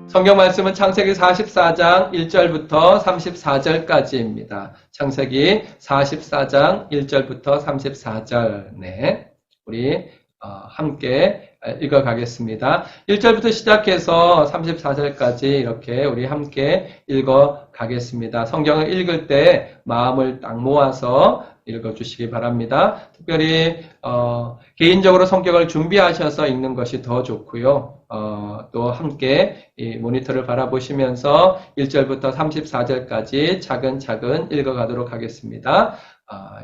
성경 말씀은 창세기 44장 1절부터 34절까지입니다. 창세기 44장 1절부터 34절. 네. 우리 함께 읽어가겠습니다. 1절부터 시작해서 34절까지 이렇게 우리 함께 읽어가겠습니다. 성경을 읽을 때 마음을 딱 모아서 읽어주시기 바랍니다. 특별히 개인적으로 성경을 준비하셔서 읽는 것이 더 좋고요. 또 함께 이 모니터를 바라보시면서 1절부터 34절까지 차근차근 읽어가도록 하겠습니다.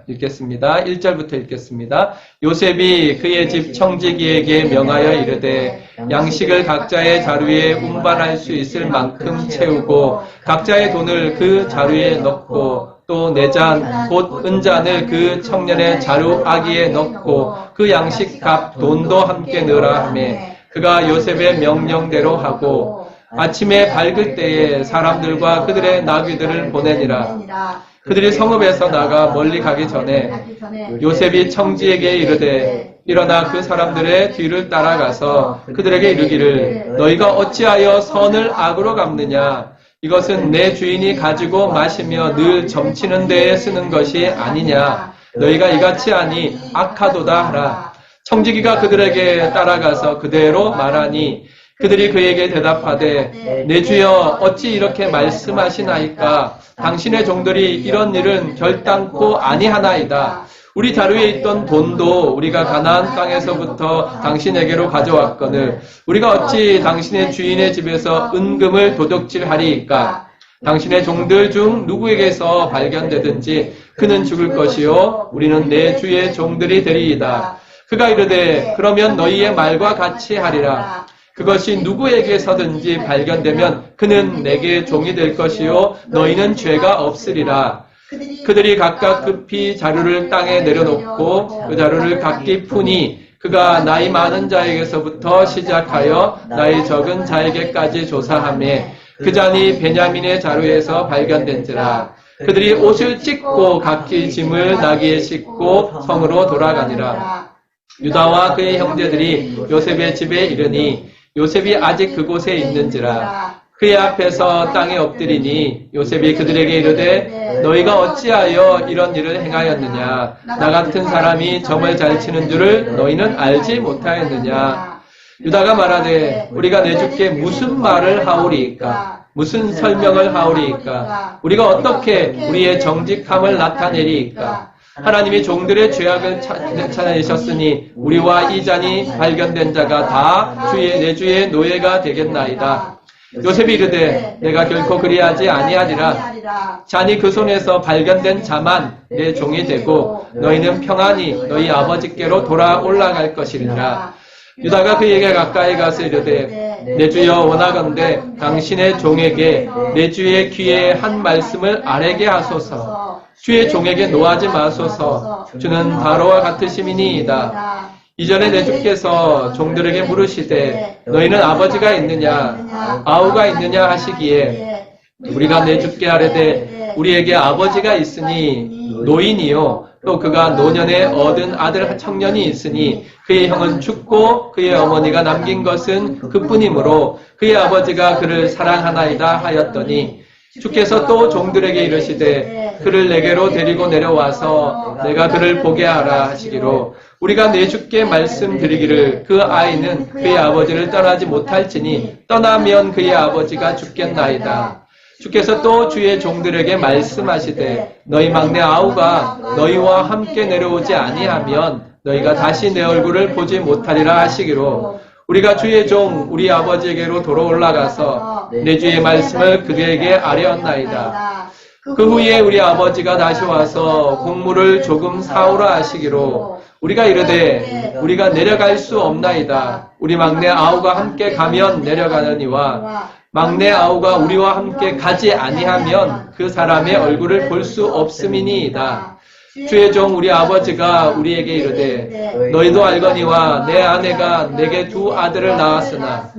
읽겠습니다. 1절부터 읽겠습니다. 요셉이 그의 집 청지기에게 명하여 이르되 양식을 각자의 자루에 운반할 수 있을 만큼 채우고 각자의 돈을 그 자루에 넣고 또 내 잔 곧 은잔을 그 청년의 자루 아기에 넣고 그 양식값 돈도 함께 넣으라 하며 그가 요셉의 명령대로 하고 아침에 밝을 때에 사람들과 그들의 나귀들을 보내니라. 그들이 성읍에서 나가 멀리 가기 전에 요셉이 청지에게 이르되 일어나 그 사람들의 뒤를 따라가서 그들에게 이르기를 너희가 어찌하여 선을 악으로 갚느냐. 이것은 내 주인이 가지고 마시며 늘 점치는 데에 쓰는 것이 아니냐. 너희가 이같이 하니 악하도다 하라. 청지기가 그들에게 따라가서 그대로 말하니 그들이 그에게 대답하되 내 주여 어찌 이렇게 말씀하시나이까. 당신의 종들이 이런 일은 결단코 아니하나이다. 우리 자루에 있던 돈도 우리가 가나안 땅에서부터 당신에게로 가져왔거늘 우리가 어찌 당신의 주인의 집에서 은금을 도둑질하리이까. 당신의 종들 중 누구에게서 발견되든지 그는 죽을 것이요 우리는 내 주의 종들이 되리이다. 그가 이르되 그러면 너희의 말과 같이 하리라. 그것이 누구에게서든지 발견되면 그는 내게 종이 될 것이요 너희는 죄가 없으리라. 그들이 각각 급히 자루를 땅에 내려놓고 그 자루를 각기 푸니 그가 나이 많은 자에게서부터 시작하여 나이 적은 자에게까지 조사하며 그 잔이 베냐민의 자루에서 발견된지라. 그들이 옷을 찢고 각기 짐을 나귀에 싣고 성으로 돌아가니라. 유다와 그의 형제들이 요셉의 집에 이르니 요셉이 아직 그곳에 있는지라. 그의 앞에서 땅에 엎드리니 요셉이 그들에게 이르되 너희가 어찌하여 이런 일을 행하였느냐. 나 같은 사람이 점을 잘 치는 줄을 너희는 알지 못하였느냐. 유다가 말하되 우리가 내 주께 무슨 말을 하오리이까. 무슨 설명을 하오리이까. 우리가 어떻게 우리의 정직함을 나타내리이까. 하나님이 종들의 죄악을 찾아내셨으니 우리와 이 잔이 발견된 자가 다 내 주의 노예가 되겠나이다. 요셉이 이르되 내가 결코 그리하지 아니하리라. 잔이 그 손에서 발견된 자만 내 종이 되고 너희는 평안히 너희 아버지께로 돌아 올라갈 것이리라. 유다가 그에게 가까이 가서 이르되 내 주여 원하건대 당신의 종에게 내 주의 귀에 한 말씀을 아뢰게 하소서. 주의 종에게 노하지 마소서. 주는 바로와 같으심이니이다. 이전에 내 주께서 종들에게 물으시되 너희는 아버지가 있느냐 아우가 있느냐 하시기에 우리가 내 주께 아뢰되 우리에게 아버지가 있으니 노인이요 또 그가 노년에 얻은 아들 청년이 있으니 그의 형은 죽고 그의 어머니가 남긴 것은 그뿐이므로 그의 아버지가 그를 사랑하나이다 하였더니 주께서 또 종들에게 이르시되 그를 내게로 데리고 내려와서 내가 그를 보게 하라 하시기로 우리가 내 주께 말씀드리기를 그 아이는 그의 아버지를 떠나지 못할지니 떠나면 그의 아버지가 죽겠나이다. 주께서 또 주의 종들에게 말씀하시되 너희 막내 아우가 너희와 함께 내려오지 아니하면 너희가 다시 내 얼굴을 보지 못하리라 하시기로 우리가 주의 종 우리 아버지에게로 도로 올라가서 내 주의 말씀을 그에게 아뢰었나이다. 그 후에 우리 아버지가 다시 와서 곡물을 조금 사오라 하시기로 우리가 이르되 우리가 내려갈 수 없나이다. 우리 막내 아우가 함께 가면 내려가느니와 막내 아우가 우리와 함께 가지 아니하면 그 사람의 얼굴을 볼 수 없음이니이다. 주의 종 우리 아버지가 우리에게 이르되 너희도 알거니와 내 아내가 내게 두 아들을 낳았으나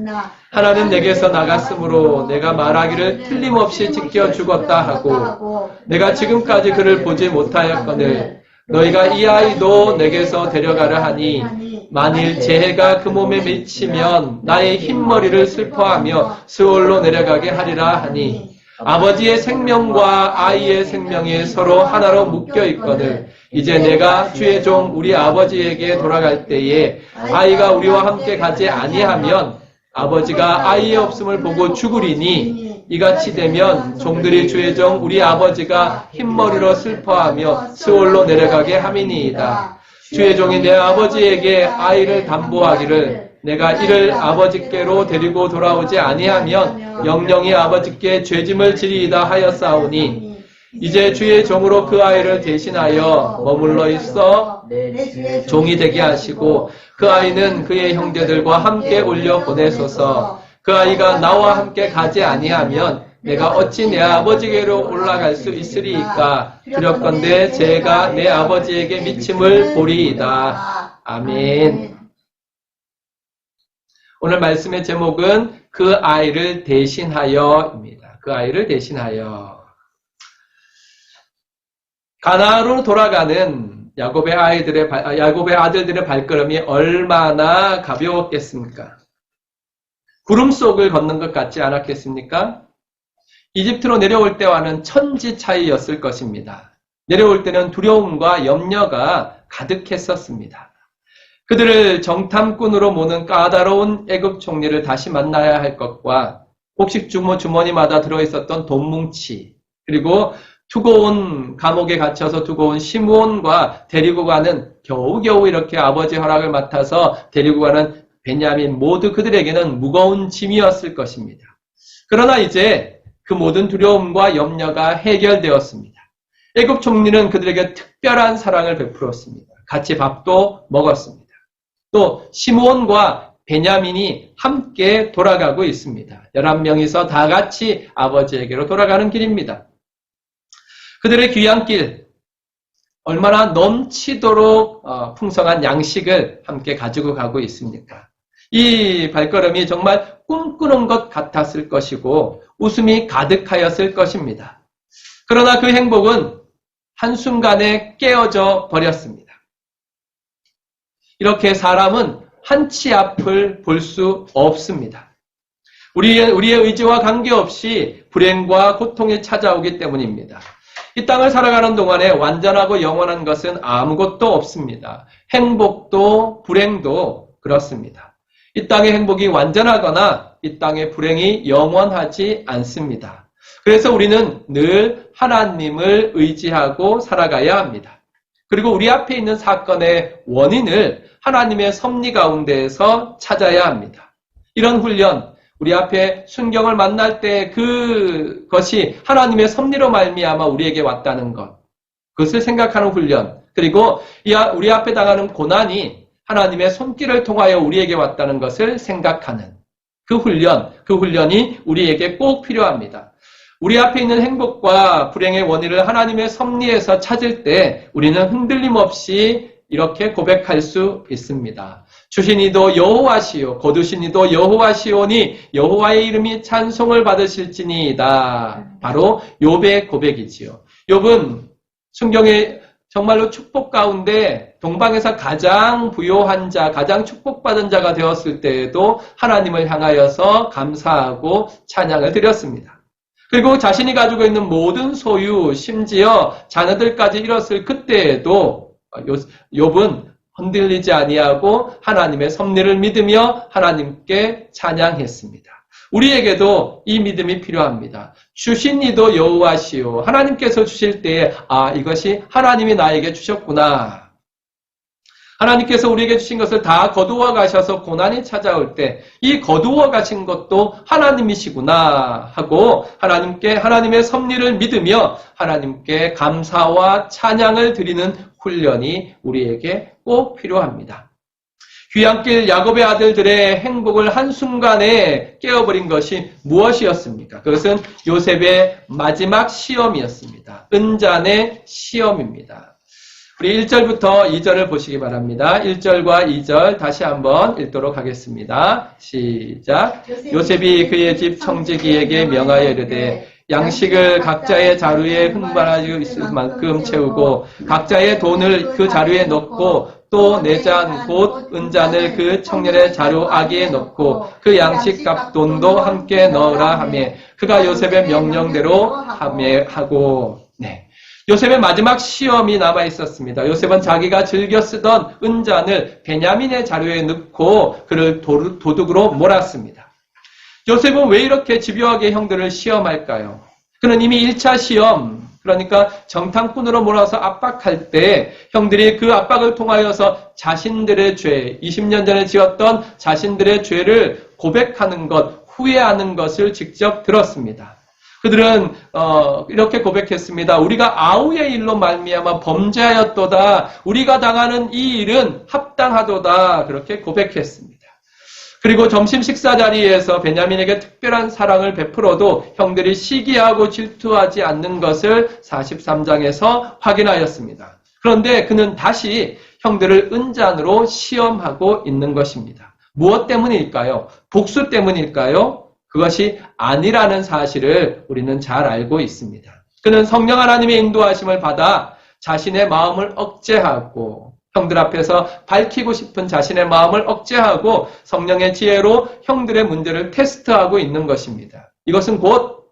하나는 내게서 나갔으므로 내가 말하기를 틀림없이 지켜 죽었다 하고 내가 지금까지 그를 보지 못하였거늘 너희가 이 아이도 내게서 데려가려 하니 만일 재해가 그 몸에 미치면 나의 흰머리를 슬퍼하며 스올로 내려가게 하리라 하니 아버지의 생명과 아이의 생명이 서로 하나로 묶여 있거늘 이제 내가 주의 종 우리 아버지에게 돌아갈 때에 아이가 우리와 함께 가지 아니하면 아버지가 아이의 없음을 보고 죽으리니 이같이 되면 종들이 주의 종 우리 아버지가 흰머리로 슬퍼하며 스올로 내려가게 함이니이다. 주의 종이 내 아버지에게 아이를 담보하기를 내가 이를 아버지께로 데리고 돌아오지 아니하면 영영이 아버지께 죄짐을 지리이다 하였사오니 이제 주의 종으로 그 아이를 대신하여 머물러 있어 종이 되게 하시고 그 아이는 그의 형제들과 함께 올려 보내소서. 그 아이가 나와 함께 가지 아니하면 내가 어찌 내 아버지께로 올라갈 수 있으리이까. 두렵건대 제가 내 아버지에게 미침을 보리이다. 아멘. 오늘 말씀의 제목은 그 아이를 대신하여입니다. 그 아이를 대신하여. 가나안으로 돌아가는 야곱의 아들들의 발걸음이 얼마나 가벼웠겠습니까? 구름 속을 걷는 것 같지 않았겠습니까? 이집트로 내려올 때와는 천지 차이였을 것입니다. 내려올 때는 두려움과 염려가 가득했었습니다. 그들을 정탐꾼으로 모는 까다로운 애굽 총리를 다시 만나야 할 것과 곡식 주머니마다 들어있었던 돈뭉치, 그리고 감옥에 갇혀서 두고 온 시므온과 데리고 가는 겨우겨우 이렇게 아버지 허락을 맡아서 데리고 가는 베냐민, 모두 그들에게는 무거운 짐이었을 것입니다. 그러나 이제 그 모든 두려움과 염려가 해결되었습니다. 애굽 총리는 그들에게 특별한 사랑을 베풀었습니다. 같이 밥도 먹었습니다. 또 시므온과 베냐민이 함께 돌아가고 있습니다. 11명이서 다 같이 아버지에게로 돌아가는 길입니다. 그들의 귀향길, 얼마나 넘치도록 풍성한 양식을 함께 가지고 가고 있습니까? 이 발걸음이 정말 꿈꾸는 것 같았을 것이고 웃음이 가득하였을 것입니다. 그러나 그 행복은 한순간에 깨어져 버렸습니다. 이렇게 사람은 한치 앞을 볼 수 없습니다. 우리의 의지와 관계없이 불행과 고통이 찾아오기 때문입니다. 이 땅을 살아가는 동안에 완전하고 영원한 것은 아무것도 없습니다. 행복도 불행도 그렇습니다. 이 땅의 행복이 완전하거나 이 땅의 불행이 영원하지 않습니다. 그래서 우리는 늘 하나님을 의지하고 살아가야 합니다. 그리고 우리 앞에 있는 사건의 원인을 하나님의 섭리 가운데에서 찾아야 합니다. 이런 훈련, 우리 앞에 순경을 만날 때 그것이 하나님의 섭리로 말미암아 우리에게 왔다는 것, 그것을 생각하는 훈련, 그리고 우리 앞에 당하는 고난이 하나님의 손길을 통하여 우리에게 왔다는 것을 생각하는 그 훈련이 우리에게 꼭 필요합니다. 우리 앞에 있는 행복과 불행의 원인을 하나님의 섭리에서 찾을 때 우리는 흔들림 없이 이렇게 고백할 수 있습니다. 주신이도 여호와시요 거두신이도 여호와시오니 여호와의 이름이 찬송을 받으실지니이다. 바로 욥의 고백이지요. 욥은 성경의 정말로 축복 가운데 동방에서 가장 부요한 자, 가장 축복받은 자가 되었을 때에도 하나님을 향하여서 감사하고 찬양을 드렸습니다. 그리고 자신이 가지고 있는 모든 소유, 심지어 자녀들까지 잃었을 그때에도 욥은 흔들리지 아니하고 하나님의 섭리를 믿으며 하나님께 찬양했습니다. 우리에게도 이 믿음이 필요합니다. 주신 이도 여호와시요. 하나님께서 주실 때에 이것이 하나님이 나에게 주셨구나. 하나님께서 우리에게 주신 것을 다 거두어 가셔서 고난이 찾아올 때 이 거두어 가신 것도 하나님이시구나 하고 하나님의 섭리를 믿으며 하나님께 감사와 찬양을 드리는 훈련이 우리에게 꼭 필요합니다. 귀향길 야곱의 아들들의 행복을 한순간에 깨어버린 것이 무엇이었습니까? 그것은 요셉의 마지막 시험이었습니다. 은잔의 시험입니다. 우리 1절부터 2절을 보시기 바랍니다. 1절과 2절 다시 한번 읽도록 하겠습니다. 시작. 요셉이 그의 집 청지기에게 명하여 이르되 양식을 각자의 자루에 흥발하여 있을 만큼 채우고 각자의 돈을 그 자루에 넣고 또 네 잔 곧 은잔을 그 청년의 자루 아기에 넣고 그 양식값 돈도 함께 넣으라 하며 그가 요셉의 명령대로 하고 네. 요셉의 마지막 시험이 남아 있었습니다. 요셉은 자기가 즐겨 쓰던 은잔을 베냐민의 자루에 넣고 그를 도둑으로 몰았습니다. 요셉은 왜 이렇게 집요하게 형들을 시험할까요? 그는 이미 1차 시험, 그러니까 정탐꾼으로 몰아서 압박할 때 형들이 그 압박을 통하여서 자신들의 죄, 20년 전에 지었던 자신들의 죄를 고백하는 것, 후회하는 것을 직접 들었습니다. 그들은 이렇게 고백했습니다. 우리가 아우의 일로 말미암아 범죄하였도다. 우리가 당하는 이 일은 합당하도다. 그렇게 고백했습니다. 그리고 점심 식사 자리에서 베냐민에게 특별한 사랑을 베풀어도 형들이 시기하고 질투하지 않는 것을 43장에서 확인하였습니다. 그런데 그는 다시 형들을 은잔으로 시험하고 있는 것입니다. 무엇 때문일까요? 복수 때문일까요? 그것이 아니라는 사실을 우리는 잘 알고 있습니다. 그는 성령 하나님의 인도하심을 받아 자신의 마음을 억제하고 형들 앞에서 밝히고 싶은 자신의 마음을 억제하고 성령의 지혜로 형들의 문제를 테스트하고 있는 것입니다. 이것은 곧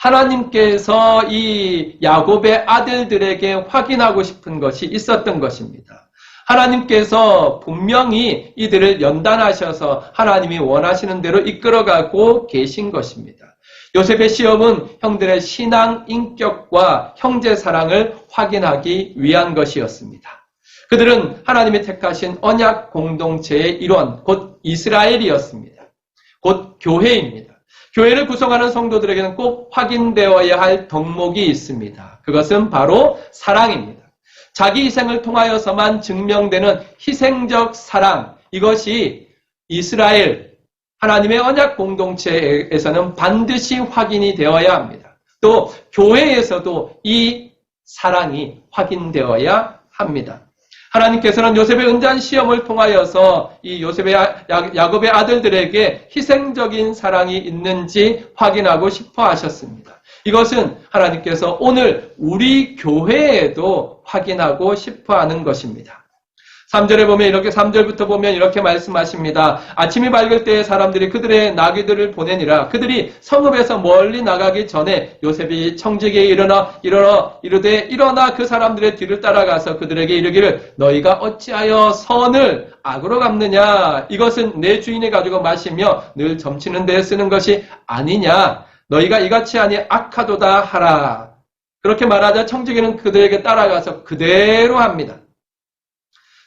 하나님께서 이 야곱의 아들들에게 확인하고 싶은 것이 있었던 것입니다. 하나님께서 분명히 이들을 연단하셔서 하나님이 원하시는 대로 이끌어가고 계신 것입니다. 요셉의 시험은 형들의 신앙 인격과 형제 사랑을 확인하기 위한 것이었습니다. 그들은 하나님이 택하신 언약 공동체의 일원, 곧 이스라엘이었습니다. 곧 교회입니다. 교회를 구성하는 성도들에게는 꼭 확인되어야 할 덕목이 있습니다. 그것은 바로 사랑입니다. 자기 희생을 통하여서만 증명되는 희생적 사랑, 이것이 이스라엘, 하나님의 언약 공동체에서는 반드시 확인이 되어야 합니다. 또 교회에서도 이 사랑이 확인되어야 합니다. 하나님께서는 요셉의 은잔 시험을 통하여서 이 요셉의 야곱의 아들들에게 희생적인 사랑이 있는지 확인하고 싶어 하셨습니다. 이것은 하나님께서 오늘 우리 교회에도 확인하고 싶어 하는 것입니다. 3절에 보면 3절부터 보면 이렇게 말씀하십니다. 아침이 밝을 때에 사람들이 그들의 나귀들을 보내니라. 그들이 성읍에서 멀리 나가기 전에 요셉이 청지기에 이르되 일어나 그 사람들의 뒤를 따라가서 그들에게 이르기를 너희가 어찌하여 선을 악으로 갚느냐. 이것은 내 주인이 가지고 마시며 늘 점치는 데에 쓰는 것이 아니냐. 너희가 이같이 하니 악하도다 하라. 그렇게 말하자 청지기는 그들에게 따라가서 그대로 합니다.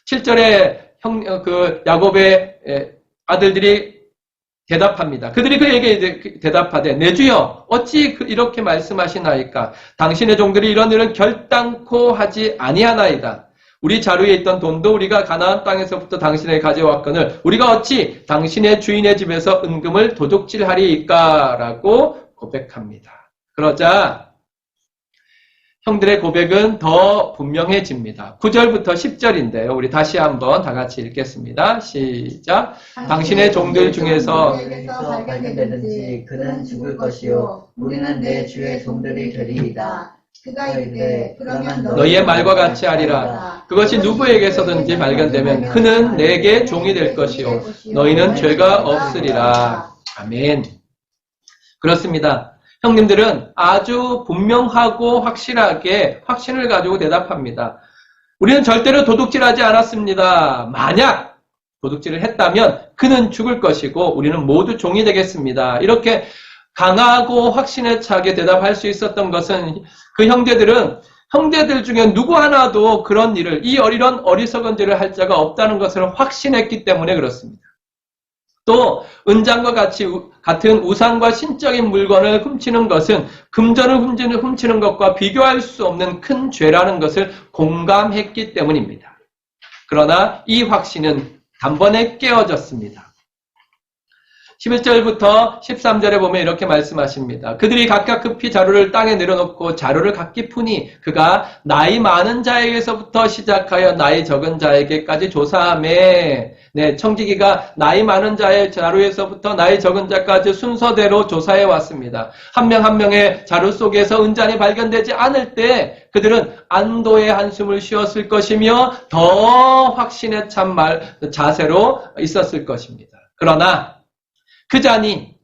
7절에 야곱의 아들들이 대답합니다. 그들이 그에게 대답하되 내 주여 어찌 이렇게 말씀하시나이까. 당신의 종들이 이런 일은 결단코 하지 아니하나이다. 우리 자루에 있던 돈도 우리가 가나안 땅에서부터 당신에게 가져왔거늘 우리가 어찌 당신의 주인의 집에서 은금을 도둑질하리이까 라고 고백합니다. 그러자 형들의 고백은 더 분명해집니다. 9절부터 10절인데요. 우리 다시 한번 다 같이 읽겠습니다. 시작. 당신의 종들 중에서 발견되든지 그는 죽을 것이요 우리는 내 주의 종들이 되리이다. 그가 이르되 그러면 너희의 말과 같이 하리라. 그것이 누구에게서든지 발견되면 그는 내게 종이 될 것이요 너희는 죄가 없으리라. 아멘. 그렇습니다. 형님들은 아주 분명하고 확실하게 확신을 가지고 대답합니다. 우리는 절대로 도둑질하지 않았습니다. 만약 도둑질을 했다면 그는 죽을 것이고 우리는 모두 종이 되겠습니다. 이렇게 강하고 확신에 차게 대답할 수 있었던 것은 그 형제들 중에 누구 하나도 그런 일을, 이런 어리석은 일을 할 자가 없다는 것을 확신했기 때문에 그렇습니다. 또 은장과 같은 우상과 신적인 물건을 훔치는 것은 금전을 훔치는 것과 비교할 수 없는 큰 죄라는 것을 공감했기 때문입니다. 그러나 이 확신은 단번에 깨어졌습니다. 11절부터 13절에 보면 이렇게 말씀하십니다. 그들이 각각 급히 자루를 땅에 내려놓고 자루를 각기 푸니 그가 나이 많은 자에게서부터 시작하여 나이 적은 자에게까지 조사하매. 네, 청지기가 나이 많은 자의 자루에서부터 나이 적은 자까지 순서대로 조사해 왔습니다. 한 명 한 명의 자루 속에서 은잔이 발견되지 않을 때 그들은 안도의 한숨을 쉬었을 것이며 더 확신에 찬 자세로 있었을 것입니다. 그러나 그 잔이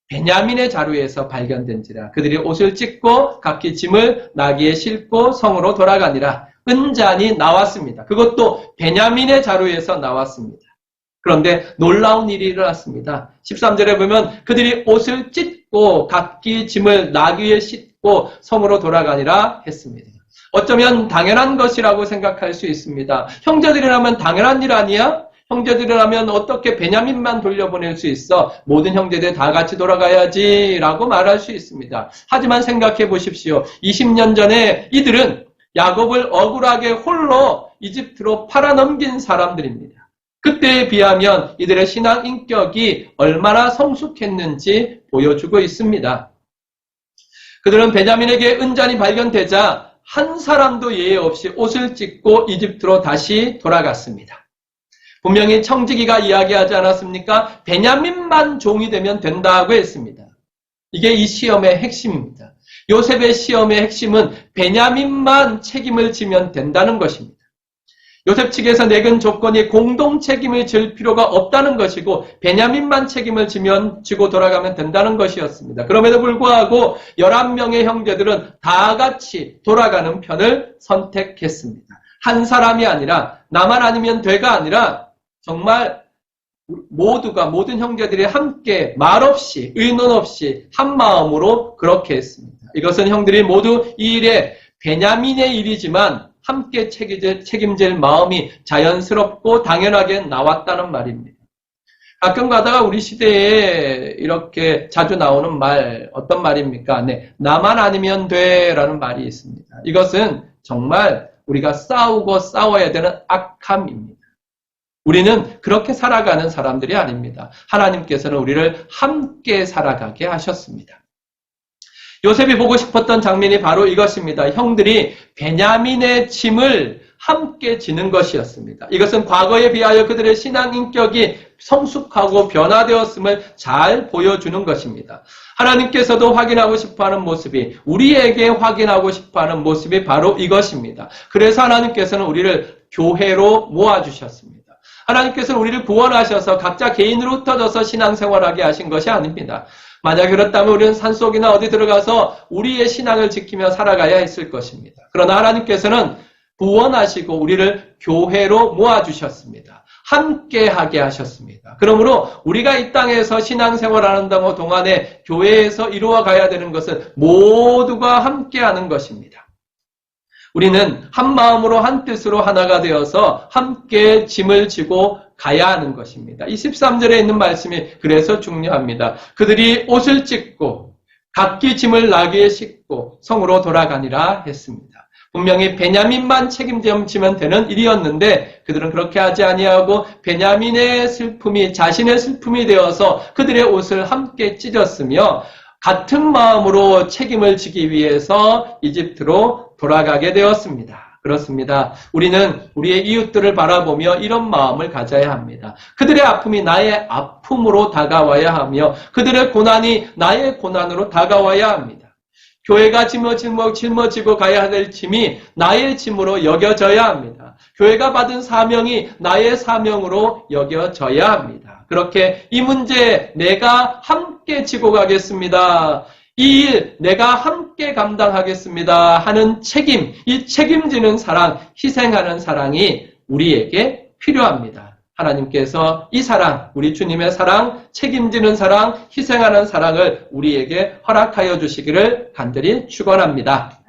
베냐민의 자루에서 발견된지라 그들이 옷을 찢고 각기 짐을 나귀에 싣고 성으로 돌아가니라. 은잔이 나왔습니다. 그것도 베냐민의 자루에서 나왔습니다. 그런데 놀라운 일이 일어났습니다. 13절에 보면 그들이 옷을 찢고 각기 짐을 나귀에 싣고 성으로 돌아가니라 했습니다. 어쩌면 당연한 것이라고 생각할 수 있습니다. 형제들이라면 당연한 일 아니야? 형제들이라면 어떻게 베냐민만 돌려보낼 수 있어? 모든 형제들 다 같이 돌아가야지 라고 말할 수 있습니다. 하지만 생각해 보십시오. 20년 전에 이들은 야곱을 억울하게 홀로 이집트로 팔아넘긴 사람들입니다. 그때에 비하면 이들의 신앙 인격이 얼마나 성숙했는지 보여주고 있습니다. 그들은 베냐민에게 은잔이 발견되자 한 사람도 예외 없이 옷을 찢고 이집트로 다시 돌아갔습니다. 분명히 청지기가 이야기하지 않았습니까? 베냐민만 종이 되면 된다고 했습니다. 이게 이 시험의 핵심입니다. 요셉의 시험의 핵심은 베냐민만 책임을 지면 된다는 것입니다. 요셉 측에서 내건 조건이 공동 책임을 질 필요가 없다는 것이고 베냐민만 책임을 지고 돌아가면 된다는 것이었습니다. 그럼에도 불구하고 11명의 형제들은 다 같이 돌아가는 편을 선택했습니다. 한 사람이 아니라 나만 아니면 돼가 아니라 정말 모든 형제들이 함께 말없이 의논 없이 한 마음으로 그렇게 했습니다. 이것은 형들이 모두 이 일에 베냐민의 일이지만 함께 책임질 마음이 자연스럽고 당연하게 나왔다는 말입니다. 가끔 가다가 우리 시대에 이렇게 자주 나오는 말, 어떤 말입니까? 네, 나만 아니면 돼 라는 말이 있습니다. 이것은 정말 우리가 싸우고 싸워야 되는 악함입니다. 우리는 그렇게 살아가는 사람들이 아닙니다. 하나님께서는 우리를 함께 살아가게 하셨습니다. 요셉이 보고 싶었던 장면이 바로 이것입니다. 형들이 베냐민의 짐을 함께 지는 것이었습니다. 이것은 과거에 비하여 그들의 신앙 인격이 성숙하고 변화되었음을 잘 보여주는 것입니다. 하나님께서도 확인하고 싶어하는 모습이, 우리에게 확인하고 싶어하는 모습이 바로 이것입니다. 그래서 하나님께서는 우리를 교회로 모아주셨습니다. 하나님께서는 우리를 구원하셔서 각자 개인으로 흩어져서 신앙생활하게 하신 것이 아닙니다. 만약 그렇다면 우리는 산속이나 어디 들어가서 우리의 신앙을 지키며 살아가야 했을 것입니다. 그러나 하나님께서는 구원하시고 우리를 교회로 모아주셨습니다. 함께하게 하셨습니다. 그러므로 우리가 이 땅에서 신앙생활하는 동안에 교회에서 이루어가야 되는 것은 모두가 함께하는 것입니다. 우리는 한 마음으로 한 뜻으로 하나가 되어서 함께 짐을 지고 가야 하는 것입니다. 이 13절에 있는 말씀이 그래서 중요합니다. 그들이 옷을 찢고 각기 짐을 나귀에 싣고 성으로 돌아가니라 했습니다. 분명히 베냐민만 책임지면 되는 일이었는데 그들은 그렇게 하지 아니하고 베냐민의 슬픔이 자신의 슬픔이 되어서 그들의 옷을 함께 찢었으며 같은 마음으로 책임을 지기 위해서 이집트로 돌아가게 되었습니다. 그렇습니다. 우리는 우리의 이웃들을 바라보며 이런 마음을 가져야 합니다. 그들의 아픔이 나의 아픔으로 다가와야 하며 그들의 고난이 나의 고난으로 다가와야 합니다. 교회가 짊어지고 가야 될 짐이 나의 짐으로 여겨져야 합니다. 교회가 받은 사명이 나의 사명으로 여겨져야 합니다. 그렇게 이 문제 내가 함께 지고 가겠습니다. 이 일 내가 함께 감당하겠습니다 하는 책임, 이 책임지는 사랑, 희생하는 사랑이 우리에게 필요합니다. 하나님께서 이 사랑, 우리 주님의 사랑, 책임지는 사랑, 희생하는 사랑을 우리에게 허락하여 주시기를 간절히 축원합니다.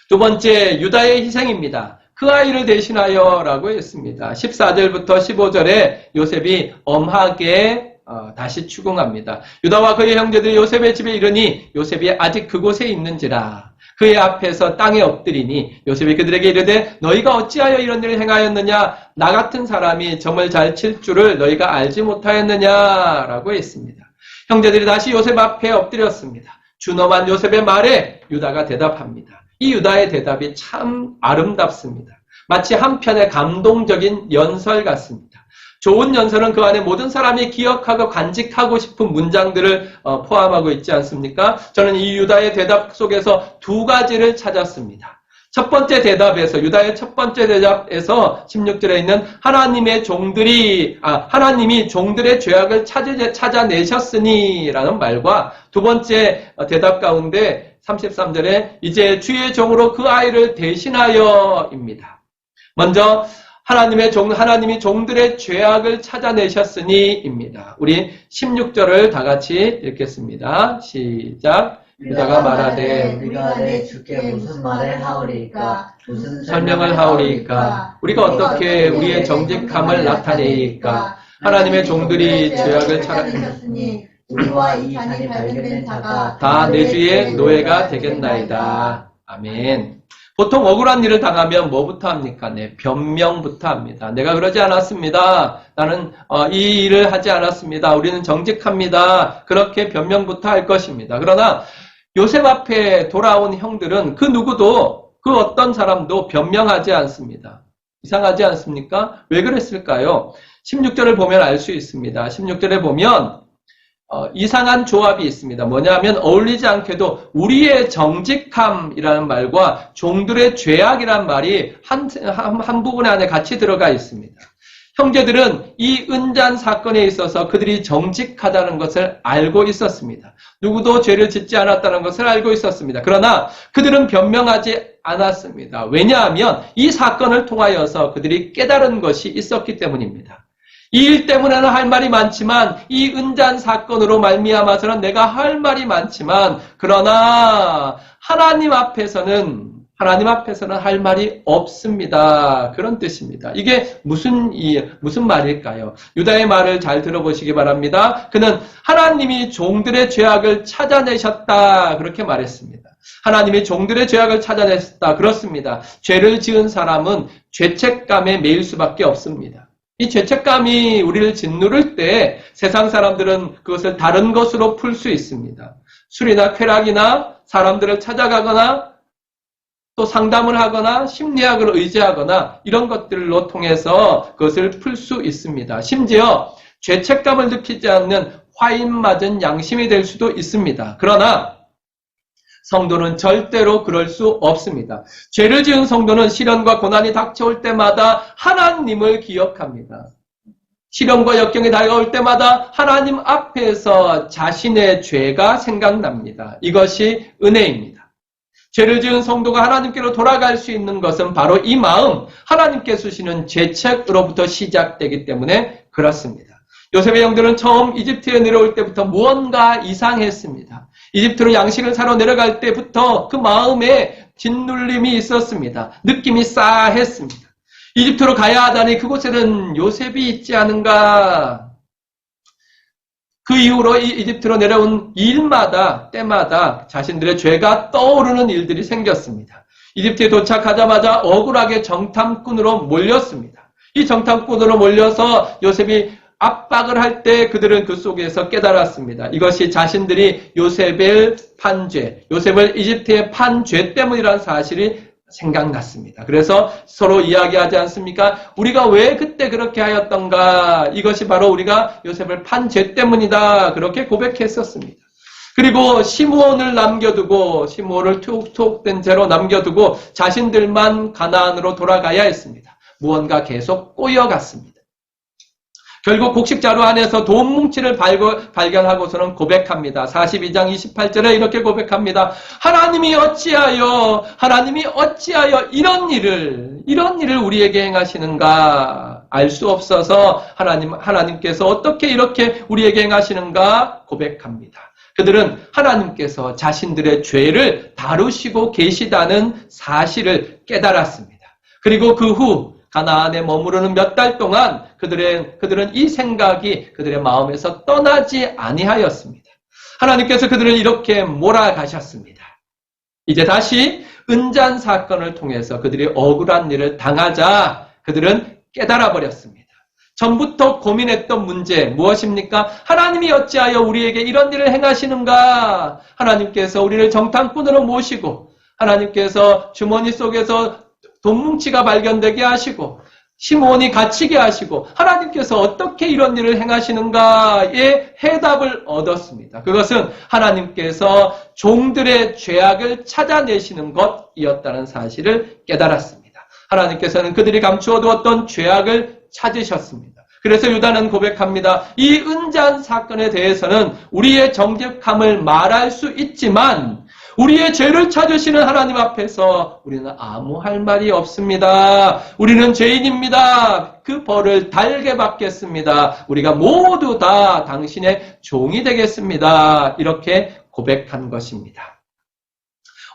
두 번째, 유다의 희생입니다. 그 아이를 대신하여 라고 했습니다. 14절부터 15절에 요셉이 엄하게 다시 추궁합니다. 유다와 그의 형제들이 요셉의 집에 이르니 요셉이 아직 그곳에 있는지라. 그의 앞에서 땅에 엎드리니 요셉이 그들에게 이르되 너희가 어찌하여 이런 일을 행하였느냐? 나 같은 사람이 점을 잘 칠 줄을 너희가 알지 못하였느냐라고 했습니다. 형제들이 다시 요셉 앞에 엎드렸습니다. 준엄한 요셉의 말에 유다가 대답합니다. 이 유다의 대답이 참 아름답습니다. 마치 한편의 감동적인 연설 같습니다. 좋은 연설은 그 안에 모든 사람이 기억하고 간직하고 싶은 문장들을 포함하고 있지 않습니까? 저는 이 유다의 대답 속에서 두 가지를 찾았습니다. 첫 번째 대답에서, 유다의 첫 번째 대답에서 16절에 있는 하나님이 종들의 죄악을 찾아내셨으니 라는 말과 두 번째 대답 가운데 33절에 이제 주의 종으로 그 아이를 대신하여입니다. 먼저 하나님이 종들의 죄악을 찾아내셨으니입니다. 우리 16절을 다 같이 읽겠습니다. 시작. 유다가 말하되 우리가 내 주께 무슨 말을 하오리까? 무슨 설명을 하오리까? 우리가 어떻게 우리의 정직함을 나타내리까? 하나님의 종들이 죄악을 찾아내셨으니 우리와 이 잔이 발견된 자가 다 내 주의 노예가 되겠나이다. 아멘. 보통 억울한 일을 당하면 뭐부터 합니까? 네, 변명부터 합니다. 내가 그러지 않았습니다. 나는 이 일을 하지 않았습니다. 우리는 정직합니다. 그렇게 변명부터 할 것입니다. 그러나 요셉 앞에 돌아온 형들은 그 누구도 그 어떤 사람도 변명하지 않습니다. 이상하지 않습니까? 왜 그랬을까요? 16절을 보면 알 수 있습니다. 16절에 보면 이상한 조합이 있습니다. 뭐냐면 어울리지 않게도 우리의 정직함이라는 말과 종들의 죄악이라는 말이 한 부분 안에 같이 들어가 있습니다. 형제들은 이 은잔 사건에 있어서 그들이 정직하다는 것을 알고 있었습니다. 누구도 죄를 짓지 않았다는 것을 알고 있었습니다. 그러나 그들은 변명하지 않았습니다. 왜냐하면 이 사건을 통하여서 그들이 깨달은 것이 있었기 때문입니다. 이 일 때문에는 할 말이 많지만 이 은잔 사건으로 말미암아서는 내가 할 말이 많지만 그러나 하나님 앞에서는 할 말이 없습니다. 그런 뜻입니다. 이게 무슨 말일까요? 유다의 말을 잘 들어보시기 바랍니다. 그는 하나님이 종들의 죄악을 찾아내셨다. 그렇게 말했습니다. 하나님이 종들의 죄악을 찾아냈다. 그렇습니다. 죄를 지은 사람은 죄책감에 매일 수밖에 없습니다. 이 죄책감이 우리를 짓누를 때 세상 사람들은 그것을 다른 것으로 풀 수 있습니다. 술이나 쾌락이나 사람들을 찾아가거나 또 상담을 하거나 심리학을 의지하거나 이런 것들로 통해서 그것을 풀 수 있습니다. 심지어 죄책감을 느끼지 않는 화인 맞은 양심이 될 수도 있습니다. 그러나 성도는 절대로 그럴 수 없습니다. 죄를 지은 성도는 시련과 고난이 닥쳐올 때마다 하나님을 기억합니다. 시련과 역경이 다가올 때마다 하나님 앞에서 자신의 죄가 생각납니다. 이것이 은혜입니다. 죄를 지은 성도가 하나님께로 돌아갈 수 있는 것은 바로 이 마음, 하나님께 주시는 죄책으로부터 시작되기 때문에 그렇습니다. 요셉의 형들은 처음 이집트에 내려올 때부터 무언가 이상했습니다. 이집트로 양식을 사러 내려갈 때부터 그 마음에 짓눌림이 있었습니다. 느낌이 싸했습니다. 이집트로 가야 하다니 그곳에는 요셉이 있지 않은가. 그 이후로 이집트로 내려온 때마다 자신들의 죄가 떠오르는 일들이 생겼습니다. 이집트에 도착하자마자 억울하게 정탐꾼으로 몰렸습니다. 이 정탐꾼으로 몰려서 요셉이 압박을 할 때 그들은 그 속에서 깨달았습니다. 이것이 자신들이 요셉을 이집트에 판 죄 때문이라는 사실이 생각났습니다. 그래서 서로 이야기하지 않습니까? 우리가 왜 그때 그렇게 하였던가? 이것이 바로 우리가 요셉을 판 죄 때문이다. 그렇게 고백했었습니다. 그리고 시므온을 툭툭 된 채로 남겨두고 자신들만 가나안으로 돌아가야 했습니다. 무언가 계속 꼬여갔습니다. 결국 곡식자루 안에서 돈 뭉치를 발견하고서는 고백합니다. 42장 28절에 이렇게 고백합니다. 하나님이 어찌하여 이런 일을 우리에게 행하시는가? 알 수 없어서 하나님께서 어떻게 이렇게 우리에게 행하시는가? 고백합니다. 그들은 하나님께서 자신들의 죄를 다루시고 계시다는 사실을 깨달았습니다. 그리고 그 후 가나안에 머무르는 몇 달 동안 그들은 이 생각이 그들의 마음에서 떠나지 아니하였습니다. 하나님께서 그들을 이렇게 몰아가셨습니다. 이제 다시 은잔 사건을 통해서 그들이 억울한 일을 당하자 그들은 깨달아 버렸습니다. 전부터 고민했던 문제 무엇입니까? 하나님이 어찌하여 우리에게 이런 일을 행하시는가? 하나님께서 우리를 정탐꾼으로 모시고 하나님께서 주머니 속에서 돈뭉치가 발견되게 하시고 시몬이 갇히게 하시고 하나님께서 어떻게 이런 일을 행하시는가의 해답을 얻었습니다. 그것은 하나님께서 종들의 죄악을 찾아내시는 것이었다는 사실을 깨달았습니다. 하나님께서는 그들이 감추어두었던 죄악을 찾으셨습니다. 그래서 유다는 고백합니다. 이 은잔 사건에 대해서는 우리의 정직함을 말할 수 있지만 우리의 죄를 찾으시는 하나님 앞에서 우리는 아무 할 말이 없습니다. 우리는 죄인입니다. 그 벌을 달게 받겠습니다. 우리가 모두 다 당신의 종이 되겠습니다. 이렇게 고백한 것입니다.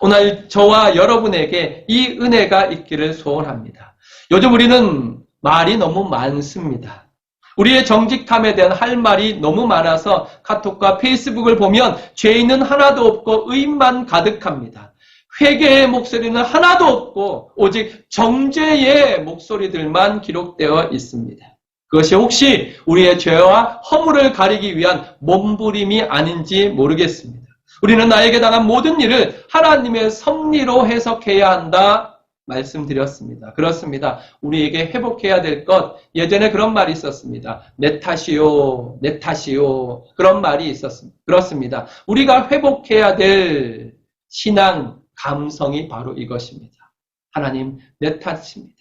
오늘 저와 여러분에게 이 은혜가 있기를 소원합니다. 요즘 우리는 말이 너무 많습니다. 우리의 정직함에 대한 할 말이 너무 많아서 카톡과 페이스북을 보면 죄인은 하나도 없고 의인만 가득합니다. 회개의 목소리는 하나도 없고 오직 정죄의 목소리들만 기록되어 있습니다. 그것이 혹시 우리의 죄와 허물을 가리기 위한 몸부림이 아닌지 모르겠습니다. 우리는 나에게 당한 모든 일을 하나님의 섭리로 해석해야 한다 말씀드렸습니다. 그렇습니다. 우리에게 회복해야 될 것, 예전에 그런 말이 있었습니다. 내 탓이요, 내 탓이요. 그런 말이 있었습니다. 그렇습니다. 우리가 회복해야 될 신앙, 감성이 바로 이것입니다. 하나님, 내 탓입니다.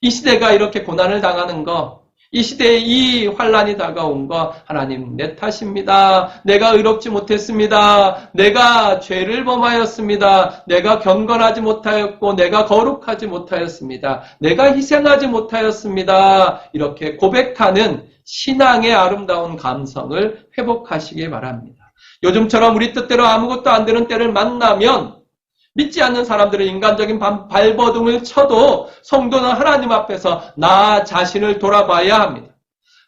이 시대가 이렇게 고난을 당하는 거, 이 시대에 이 환란이 다가온 거 하나님 내 탓입니다. 내가 의롭지 못했습니다. 내가 죄를 범하였습니다. 내가 경건하지 못하였고 내가 거룩하지 못하였습니다. 내가 희생하지 못하였습니다. 이렇게 고백하는 신앙의 아름다운 감성을 회복하시기 바랍니다. 요즘처럼 우리 뜻대로 아무것도 안 되는 때를 만나면 믿지 않는 사람들은 인간적인 발버둥을 쳐도 성도는 하나님 앞에서 나 자신을 돌아봐야 합니다.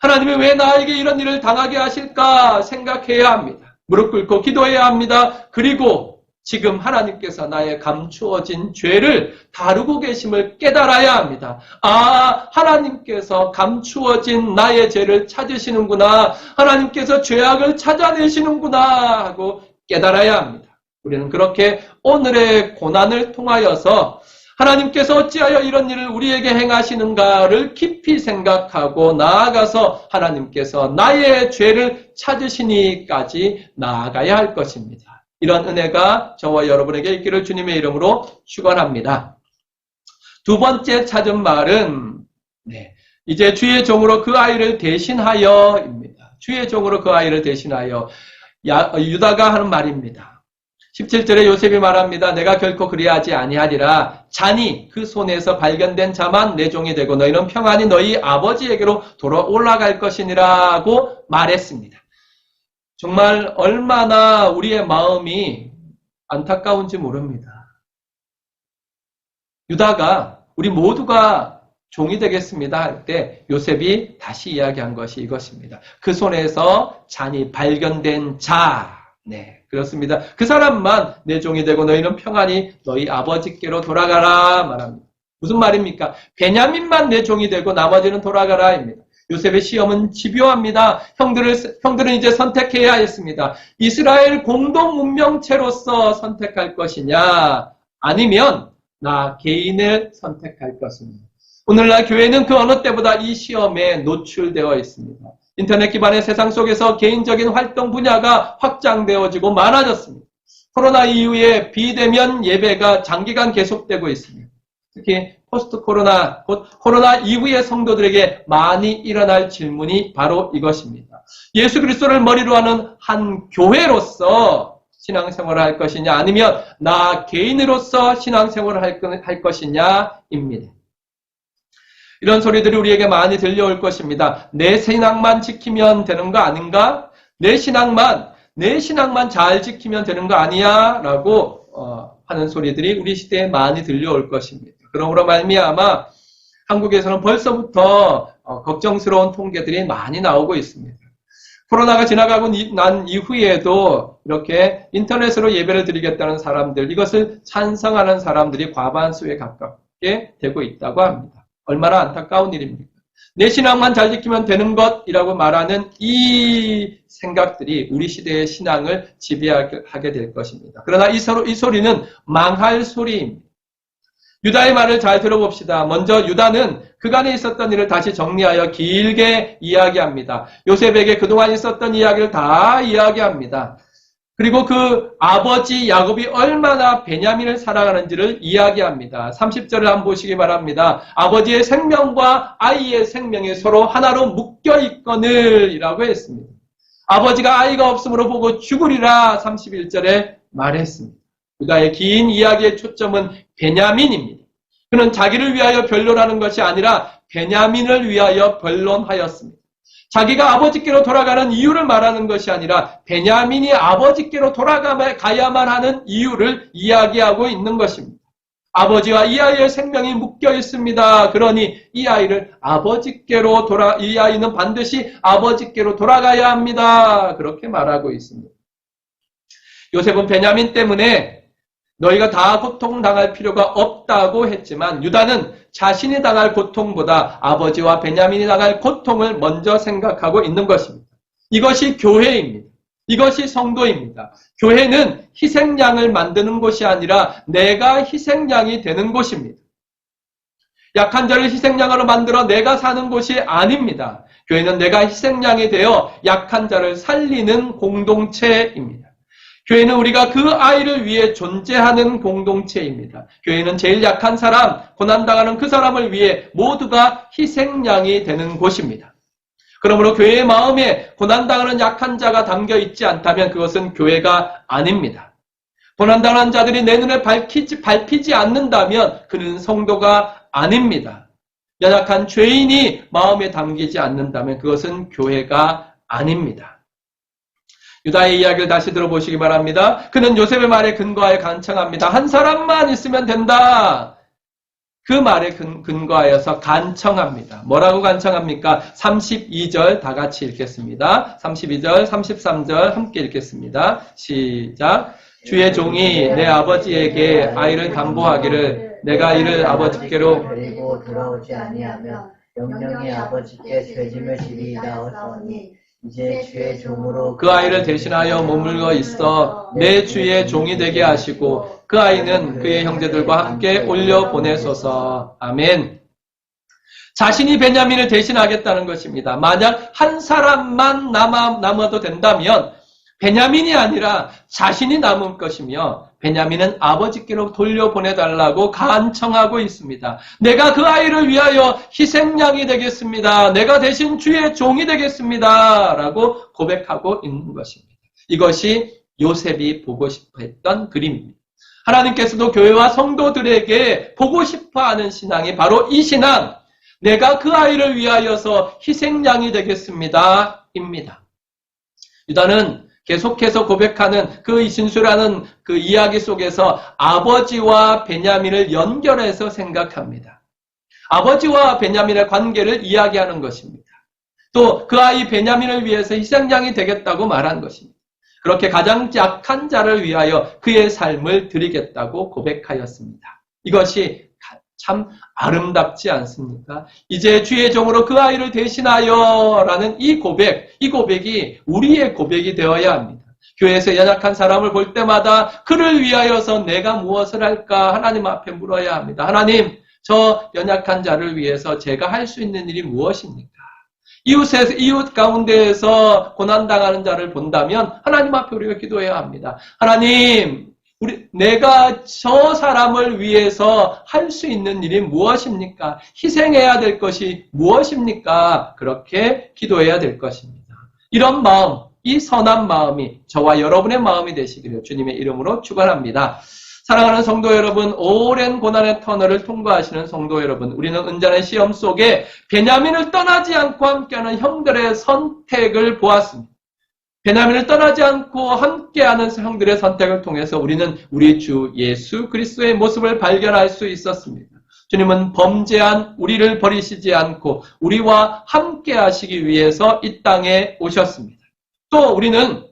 하나님이 왜 나에게 이런 일을 당하게 하실까 생각해야 합니다. 무릎 꿇고 기도해야 합니다. 그리고 지금 하나님께서 나의 감추어진 죄를 다루고 계심을 깨달아야 합니다. 아, 하나님께서 감추어진 나의 죄를 찾으시는구나. 하나님께서 죄악을 찾아내시는구나 하고 깨달아야 합니다. 우리는 그렇게 오늘의 고난을 통하여서 하나님께서 어찌하여 이런 일을 우리에게 행하시는가를 깊이 생각하고 나아가서 하나님께서 나의 죄를 찾으시니까지 나아가야 할 것입니다. 이런 은혜가 저와 여러분에게 있기를 주님의 이름으로 축원합니다. 두 번째 찾은 말은 이제 주의 종으로 그 아이를 대신하여입니다. 주의 종으로 그 아이를 대신하여 유다가 하는 말입니다. 17절에 요셉이 말합니다. 내가 결코 그리하지 아니하리라. 잔이 그 손에서 발견된 자만 내 종이 되고 너희는 평안히 너희 아버지에게로 돌아 올라갈 것이니라고 말했습니다. 정말 얼마나 우리의 마음이 안타까운지 모릅니다. 유다가 우리 모두가 종이 되겠습니다 할 때 요셉이 다시 이야기한 것이 이것입니다. 그 손에서 잔이 발견된 자. 그렇습니다. 그 사람만 내 종이 되고 너희는 평안히 너희 아버지께로 돌아가라 말합니다. 무슨 말입니까? 베냐민만 내 종이 되고 나머지는 돌아가라 입니다. 요셉의 시험은 집요합니다. 형들은 이제 선택해야 했습니다. 이스라엘 공동 운명체로서 선택할 것이냐 아니면 나 개인을 선택할 것입니다. 오늘날 교회는 그 어느 때보다 이 시험에 노출되어 있습니다. 인터넷 기반의 세상 속에서 개인적인 활동 분야가 확장되어지고 많아졌습니다. 코로나 이후에 비대면 예배가 장기간 계속되고 있습니다. 특히 포스트 코로나, 곧 코로나 이후의 성도들에게 많이 일어날 질문이 바로 이것입니다. 예수 그리스도를 머리로 하는 한 교회로서 신앙생활을 할 것이냐 아니면 나 개인으로서 신앙생활을 할 것이냐입니다. 이런 소리들이 우리에게 많이 들려올 것입니다. 내 신앙만 지키면 되는 거 아닌가? 내 신앙만 잘 지키면 되는 거 아니야? 라고 하는 소리들이 우리 시대에 많이 들려올 것입니다. 그러므로 말미암아 한국에서는 벌써부터 걱정스러운 통계들이 많이 나오고 있습니다. 코로나가 지나가고 난 이후에도 이렇게 인터넷으로 예배를 드리겠다는 사람들, 이것을 찬성하는 사람들이 과반수에 가깝게 되고 있다고 합니다. 얼마나 안타까운 일입니까? 내 신앙만 잘 지키면 되는 것이라고 말하는 이 생각들이 우리 시대의 신앙을 지배하게 될 것입니다. 그러나 이 소리는 망할 소리입니다. 유다의 말을 잘 들어봅시다. 먼저 유다는 그간에 있었던 일을 다시 정리하여 길게 이야기합니다. 요셉에게 그동안 있었던 이야기를 다 이야기합니다. 그리고 그 아버지 야곱이 얼마나 베냐민을 사랑하는지를 이야기합니다. 30절을 한번 보시기 바랍니다. 아버지의 생명과 아이의 생명이 서로 하나로 묶여 있거늘 이라고 했습니다. 아버지가 아이가 없으므로 보고 죽으리라 31절에 말했습니다. 유다의 긴 이야기의 초점은 베냐민입니다. 그는 자기를 위하여 변론하는 것이 아니라 베냐민을 위하여 변론하였습니다. 자기가 아버지께로 돌아가는 이유를 말하는 것이 아니라 베냐민이 아버지께로 돌아가야만 하는 이유를 이야기하고 있는 것입니다. 아버지와 이 아이의 생명이 묶여 있습니다. 그러니 이 아이는 반드시 아버지께로 돌아가야 합니다. 그렇게 말하고 있습니다. 요셉은 베냐민 때문에 너희가 다 고통당할 필요가 없다고 했지만 유다는 자신이 당할 고통보다 아버지와 베냐민이 당할 고통을 먼저 생각하고 있는 것입니다. 이것이 교회입니다. 이것이 성도입니다. 교회는 희생양을 만드는 곳이 아니라 내가 희생양이 되는 곳입니다. 약한 자를 희생양으로 만들어 내가 사는 곳이 아닙니다. 교회는 내가 희생양이 되어 약한 자를 살리는 공동체입니다. 교회는 우리가 그 아이를 위해 존재하는 공동체입니다. 교회는 제일 약한 사람, 고난당하는 그 사람을 위해 모두가 희생양이 되는 곳입니다. 그러므로 교회의 마음에 고난당하는 약한 자가 담겨 있지 않다면 그것은 교회가 아닙니다. 고난당하는 자들이 내 눈에 밟히지 않는다면 그는 성도가 아닙니다. 연약한 죄인이 마음에 담기지 않는다면 그것은 교회가 아닙니다. 유다의 이야기를 다시 들어보시기 바랍니다. 그는 요셉의 말에 근거하여 간청합니다. 한 사람만 있으면 된다. 그 말에 근거하여서 간청합니다. 뭐라고 간청합니까? 32절 다 같이 읽겠습니다. 32절, 33절 함께 읽겠습니다. 시작. 주의 종이 내 아버지에게 아이를 담보하기를 내가 이를 아버지께로 데리고 돌아오지 아니하면 영영이 아버지께 죄짐을 지리이다 하오니 이제 주의 종으로 그 아이를 대신하여 머물러 있어 내 주의 종이 되게 하시고 그 아이는 그의 형제들과 함께 올려 보내소서. 아멘. 자신이 베냐민을 대신하겠다는 것입니다. 만약 한 사람만 남아도 된다면 베냐민이 아니라 자신이 남을 것이며 베냐민은 아버지께로 돌려보내달라고 간청하고 있습니다. 내가 그 아이를 위하여 희생양이 되겠습니다. 내가 대신 주의 종이 되겠습니다. 라고 고백하고 있는 것입니다. 이것이 요셉이 보고 싶어 했던 그림입니다. 하나님께서도 교회와 성도들에게 보고 싶어하는 신앙이 바로 이 신앙, 내가 그 아이를 위하여서 희생양이 되겠습니다. 입니다. 유다는 계속해서 고백하는 그 이신수라는 그 이야기 속에서 아버지와 베냐민을 연결해서 생각합니다. 아버지와 베냐민의 관계를 이야기하는 것입니다. 또 그 아이 베냐민을 위해서 희생양이 되겠다고 말한 것입니다. 그렇게 가장 약한 자를 위하여 그의 삶을 드리겠다고 고백하였습니다. 이것이 참 아름답지 않습니까? 이제 주의 종으로 그 아이를 대신하여 라는 이 고백이 우리의 고백이 되어야 합니다. 교회에서 연약한 사람을 볼 때마다 그를 위하여서 내가 무엇을 할까 하나님 앞에 물어야 합니다. 하나님, 저 연약한 자를 위해서 제가 할 수 있는 일이 무엇입니까? 이웃 가운데에서 고난당하는 자를 본다면 하나님 앞에 우리가 기도해야 합니다. 하나님, 내가 저 사람을 위해서 할 수 있는 일이 무엇입니까? 희생해야 될 것이 무엇입니까? 그렇게 기도해야 될 것입니다. 이런 마음, 이 선한 마음이 저와 여러분의 마음이 되시기를 주님의 이름으로 축원합니다. 사랑하는 성도 여러분, 오랜 고난의 터널을 통과하시는 성도 여러분, 우리는 은전의 시험 속에 베냐민을 떠나지 않고 함께하는 형들의 선택을 보았습니다. 베냐민을 떠나지 않고 함께하는 형들의 선택을 통해서 우리는 우리 주 예수 그리스도의 모습을 발견할 수 있었습니다. 주님은 범죄한 우리를 버리시지 않고 우리와 함께하시기 위해서 이 땅에 오셨습니다. 또 우리는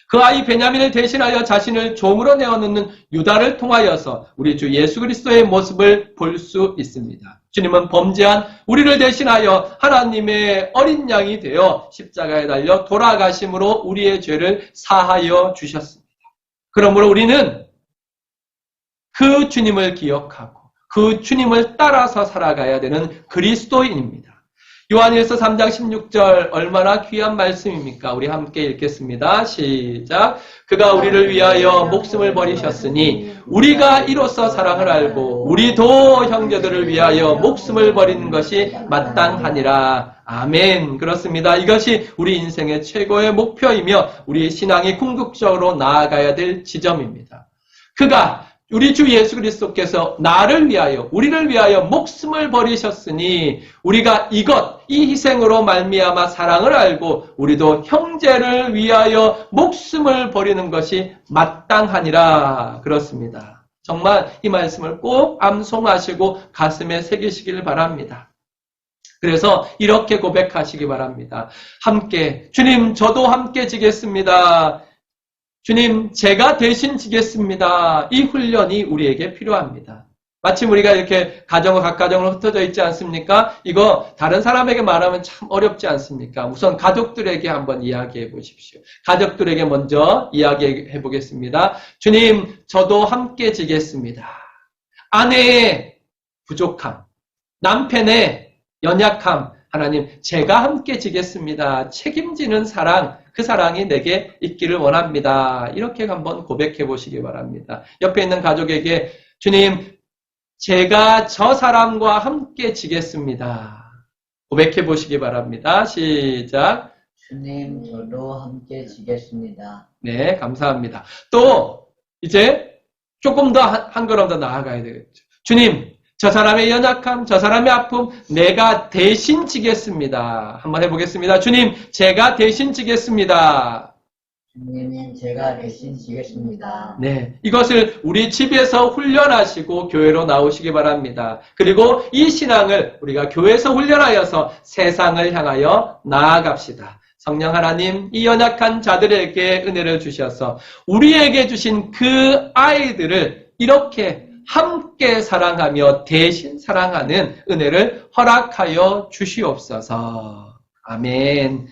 그 아이 베냐민을 대신하여 자신을 종으로 내어놓는 유다를 통하여서 우리 주 예수 그리스도의 모습을 볼 수 있습니다. 주님은 범죄한 우리를 대신하여 하나님의 어린 양이 되어 십자가에 달려 돌아가심으로 우리의 죄를 사하여 주셨습니다. 그러므로 우리는 그 주님을 기억하고 그 주님을 따라서 살아가야 되는 그리스도인입니다. 요한일서 3장 16절 얼마나 귀한 말씀입니까? 우리 함께 읽겠습니다. 시작. 그가 우리를 위하여 목숨을 버리셨으니 우리가 이로써 사랑을 알고 우리도 형제들을 위하여 목숨을 버리는 것이 마땅하니라. 아멘. 그렇습니다. 이것이 우리 인생의 최고의 목표이며 우리 신앙이 궁극적으로 나아가야 될 지점입니다. 그가 우리 주 예수 그리스도께서 나를 위하여 우리를 위하여 목숨을 버리셨으니 우리가 이 희생으로 말미암아 사랑을 알고 우리도 형제를 위하여 목숨을 버리는 것이 마땅하니라. 그렇습니다. 정말 이 말씀을 꼭 암송하시고 가슴에 새기시길 바랍니다. 그래서 이렇게 고백하시기 바랍니다. 함께 주님 저도 함께 지겠습니다. 주님, 제가 대신 지겠습니다. 이 훈련이 우리에게 필요합니다. 마침 우리가 이렇게 가정과 각 가정으로 흩어져 있지 않습니까? 이거 다른 사람에게 말하면 참 어렵지 않습니까? 우선 가족들에게 한번 이야기해 보십시오. 가족들에게 먼저 이야기해 보겠습니다. 주님, 저도 함께 지겠습니다. 아내의 부족함, 남편의 연약함, 하나님, 제가 함께 지겠습니다. 책임지는 사랑, 그 사랑이 내게 있기를 원합니다. 이렇게 한번 고백해 보시기 바랍니다. 옆에 있는 가족에게 주님, 제가 저 사람과 함께 지겠습니다. 고백해 보시기 바랍니다. 시작. 주님, 저도 함께 지겠습니다. 네, 감사합니다. 또 이제 조금 더 한 걸음 더 나아가야 되겠죠. 주님, 저 사람의 연약함, 저 사람의 아픔, 내가 대신 지겠습니다. 한번 해보겠습니다. 주님, 제가 대신 지겠습니다. 주님, 제가 대신 지겠습니다. 네, 이것을 우리 집에서 훈련하시고 교회로 나오시기 바랍니다. 그리고 이 신앙을 우리가 교회에서 훈련하여서 세상을 향하여 나아갑시다. 성령 하나님, 이 연약한 자들에게 은혜를 주셔서 우리에게 주신 그 아이들을 이렇게 함께 사랑하며 대신 사랑하는 은혜를 허락하여 주시옵소서. 아멘.